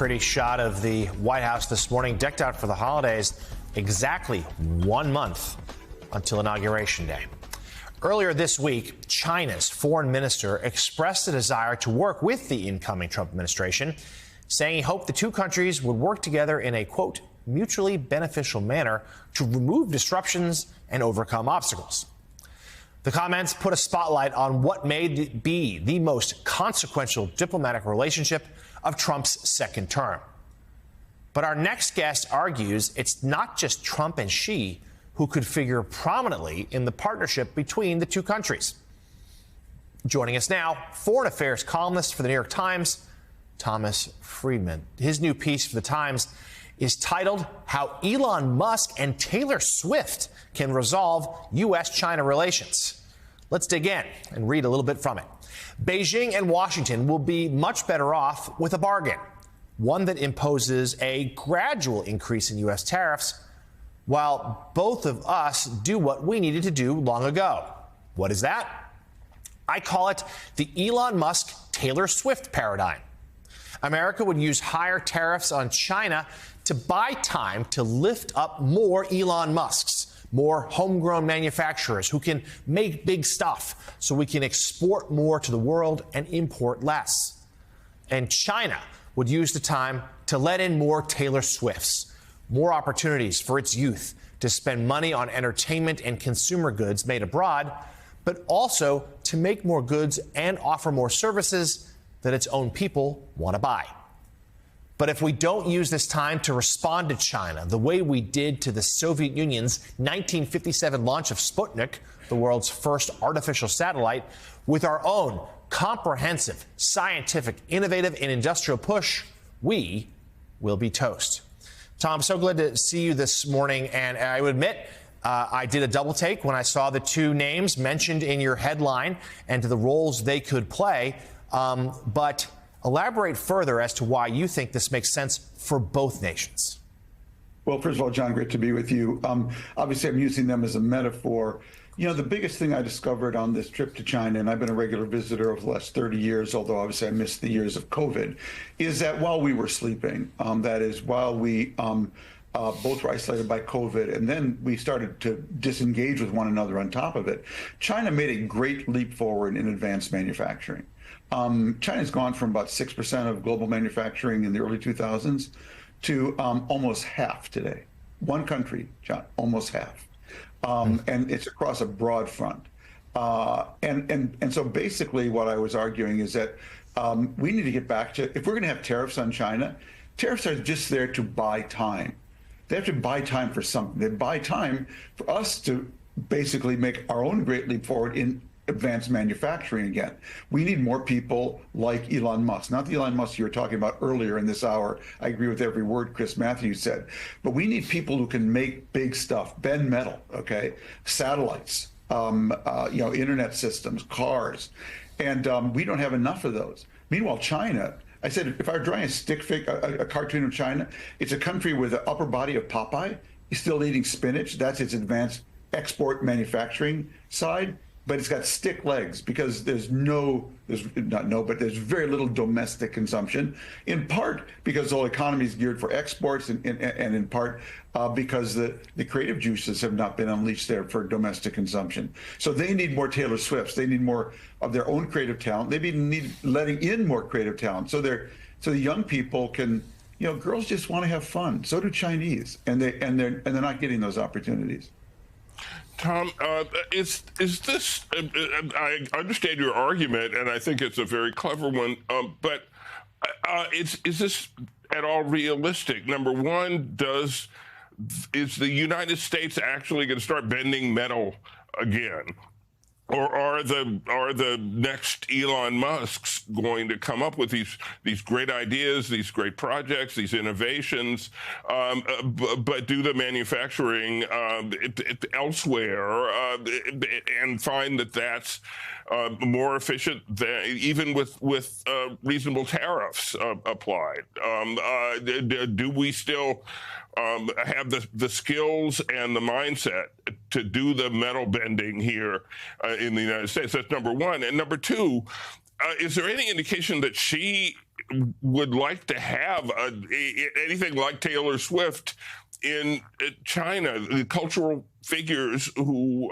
pretty shot of the White House this morning, decked out for the holidays, exactly 1 month until Inauguration Day. Earlier this week, China's foreign minister expressed a desire to work with the incoming Trump administration, saying he hoped the two countries would work together in a, quote, mutually beneficial manner to remove disruptions and overcome obstacles. The comments put a spotlight on what may be the most consequential diplomatic relationship of Trump's second term. But our next guest argues it's not just Trump and Xi who could figure prominently in the partnership between the two countries. Joining us now, foreign affairs columnist for the New York Times, Thomas Friedman. His new piece for the Times is titled How Elon Musk and Taylor Swift Can Resolve U.S.-China Relations. Let's dig in and read a little bit from it. Beijing and Washington will be much better off with a bargain, one that imposes a gradual increase in U.S. tariffs, while both of us do what we needed to do long ago. What is that? I call it the Elon Musk-Taylor Swift paradigm. America would use higher tariffs on China to buy time to lift up more Elon Musks, more homegrown manufacturers who can make big stuff so we can export more to the world and import less. And China would use the time to let in more Taylor Swifts, more opportunities for its youth to spend money on entertainment and consumer goods made abroad, but also to make more goods and offer more services that its own people want to buy. But if we don't use this time to respond to China the way we did to the Soviet Union's 1957 launch of Sputnik, the world's first artificial satellite, with our own comprehensive, scientific, innovative, and industrial push, we will be toast. Tom, I'm so glad to see you this morning, and I would admit I did a double take when I saw the two names mentioned in your headline and to the roles they could play, but elaborate further as to why you think this makes sense for both nations. Well, first of all, John, great to be with you. Obviously, I'm using them as a metaphor. You know, the biggest thing I discovered on this trip to China, and I've been a regular visitor over the last 30 years, although obviously I missed the years of COVID, is that while we were sleeping, that is, while we both were isolated by COVID, and then we started to disengage with one another on top of it, China made a great leap forward in advanced manufacturing. China's gone from about 6% of global manufacturing in the early 2000s to almost half today. One country, John, almost half. And it's across a broad front. And so basically what I was arguing is that we need to get back to, if we're going to have tariffs on China, tariffs are just there to buy time. They have to buy time for something. They buy time for us to basically make our own great leap forward in advanced manufacturing again. We need more people like Elon Musk, not the Elon Musk you were talking about earlier in this hour. I agree with every word Chris Matthews said, but we need people who can make big stuff, bend metal, okay, satellites, internet systems, cars, and we don't have enough of those. Meanwhile, China, I said, if I were drawing a stick figure, a cartoon of China, it's a country with the upper body of Popeye. He's still eating spinach. That's its advanced export manufacturing side. But it's got stick legs because there's very little domestic consumption, in part because the whole economy is geared for exports, and in part because the creative juices have not been unleashed there for domestic consumption. So they need more Taylor Swifts. They need more of their own creative talent. They need letting in more creative talent. So the young people can, girls just want to have fun. So do Chinese, and they're not getting those opportunities. Tom, is this? I understand your argument, and I think it's a very clever one. But is this at all realistic? Number one, is the United States actually going to start bending metal again? Or are the next Elon Musks going to come up with these great ideas, these great projects, these innovations, but do the manufacturing elsewhere and find that that's more efficient than, even with reasonable tariffs applied? Do we still have the skills and the mindset to do the metal bending here in the United States? That's number one. And number two, is there any indication that Xi would like to have anything like Taylor Swift in China, the cultural figures who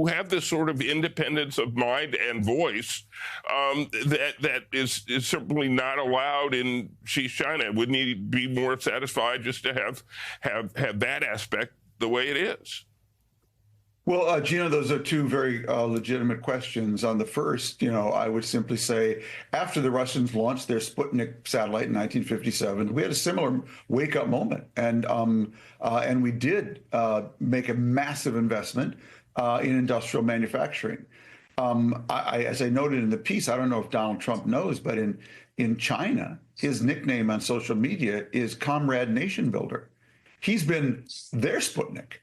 have this sort of independence of mind and voice that is simply not allowed in Xi China. Would need to be more satisfied just to have that aspect the way it is. Well, Gina, those are two very legitimate questions. On the first, I would simply say after the Russians launched their Sputnik satellite in 1957, we had a similar wake-up moment, and we did make a massive investment in industrial manufacturing. As I noted in the piece, I don't know if Donald Trump knows, but in China, his nickname on social media is Comrade Nation Builder. He's been their Sputnik.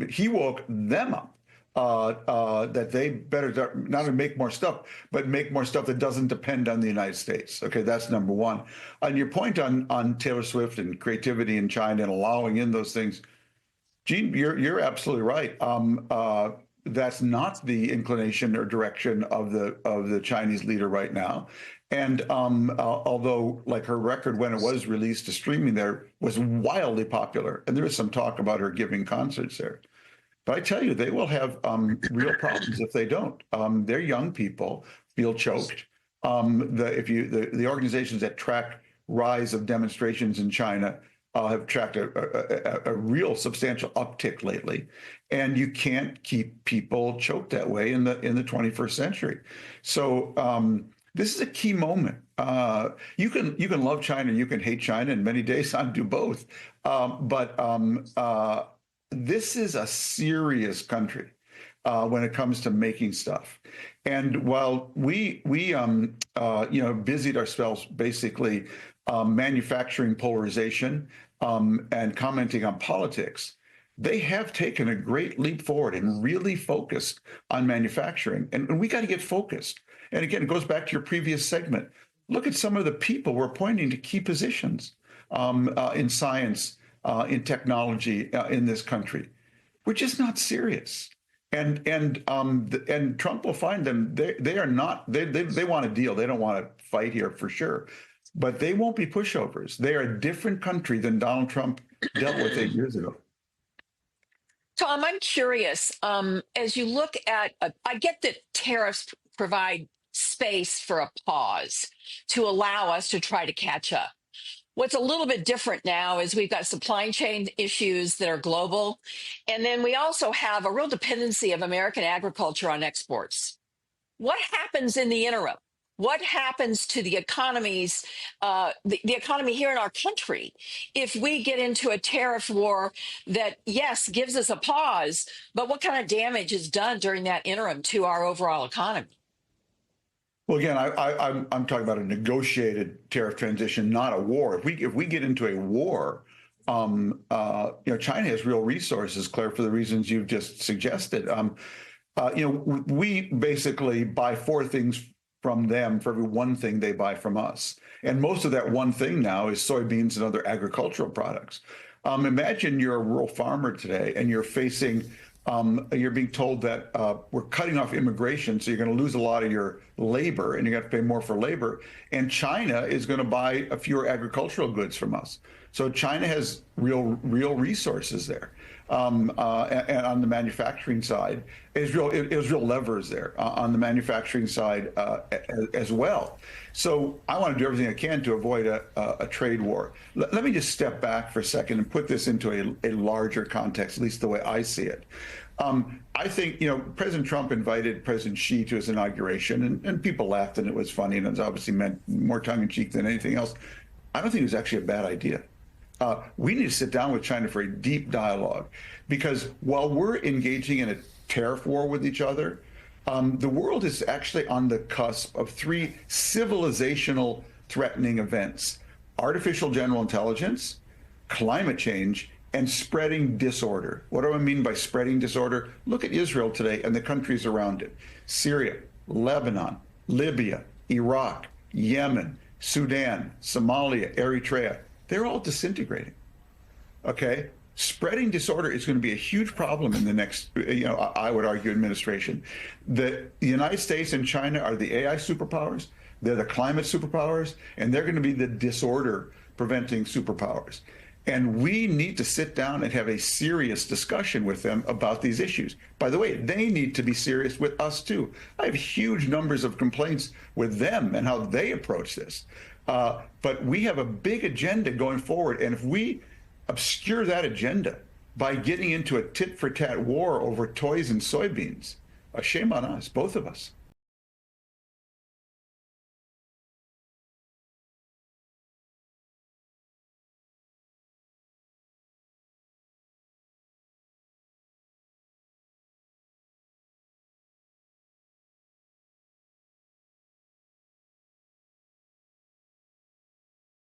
He woke them up that they better not only make more stuff, but make more stuff that doesn't depend on the United States. Okay, that's number one. On your point on Taylor Swift and creativity in China and allowing in those things, Gene, you're absolutely right. That's not the inclination or direction of the Chinese leader right now. And although, like, her record when it was released to streaming there was wildly popular, and there is some talk about her giving concerts there. But I tell you, they will have real problems if they don't. Their young people feel choked. The organizations that track rise of demonstrations in China have tracked a real substantial uptick lately, and you can't keep people choked that way in the 21st century. So this is a key moment. You can love China, you can hate China, and many days I do both. But this is a serious country when it comes to making stuff. And while we busied ourselves basically manufacturing polarization and commenting on politics, they have taken a great leap forward and really focused on manufacturing. And we got to get focused. And again, it goes back to your previous segment. Look at some of the people we're appointing to key positions in science, in technology in this country. We're just not serious. And Trump will find them. They are not. They want a deal. They don't want to fight here for sure. But they won't be pushovers. They are a different country than Donald Trump dealt with 8 years ago. Tom, I'm curious. As you look at, I get that tariffs provide space for a pause to allow us to try to catch up. What's a little bit different now is we've got supply chain issues that are global. And then we also have a real dependency of American agriculture on exports. What happens in the interim? What happens to the economies, the economy here in our country, if we get into a tariff war that, yes, gives us a pause, but what kind of damage is done during that interim to our overall economy? Well, again, I'm talking about a negotiated tariff transition, not a war. If we get into a war, China has real resources, Claire, for the reasons you've just suggested. We basically buy 4 things from them for every 1 thing they buy from us. And most of that 1 thing now is soybeans and other agricultural products. Imagine you're a rural farmer today and you're facing, you're being told that we're cutting off immigration, so you're going to lose a lot of your labor and you're going to have to pay more for labor. And China is going to buy a fewer agricultural goods from us. So China has real resources there. And on the manufacturing side, it was real levers there on the manufacturing side as well. So I want to do everything I can to avoid a trade war. Let me just step back for a second and put this into a larger context, at least the way I see it. I think, President Trump invited President Xi to his inauguration, and people laughed and it was funny, and it was obviously meant more tongue-in-cheek than anything else. I don't think it was actually a bad idea. We need to sit down with China for a deep dialogue, because while we're engaging in a tariff war with each other, the world is actually on the cusp of 3 civilizational threatening events: artificial general intelligence, climate change, and spreading disorder. What do I mean by spreading disorder? Look at Israel today and the countries around it: Syria, Lebanon, Libya, Iraq, Yemen, Sudan, Somalia, Eritrea. They're all disintegrating. Okay? Spreading disorder is going to be a huge problem in the next, I would argue, administration. The United States and China are the AI superpowers. They're the climate superpowers, and they're going to be the disorder preventing superpowers. And we need to sit down and have a serious discussion with them about these issues. By the way, they need to be serious with us too. I have huge numbers of complaints with them and how they approach this. But we have a big agenda going forward. And if we obscure that agenda by getting into a tit-for-tat war over toys and soybeans, shame on us, both of us.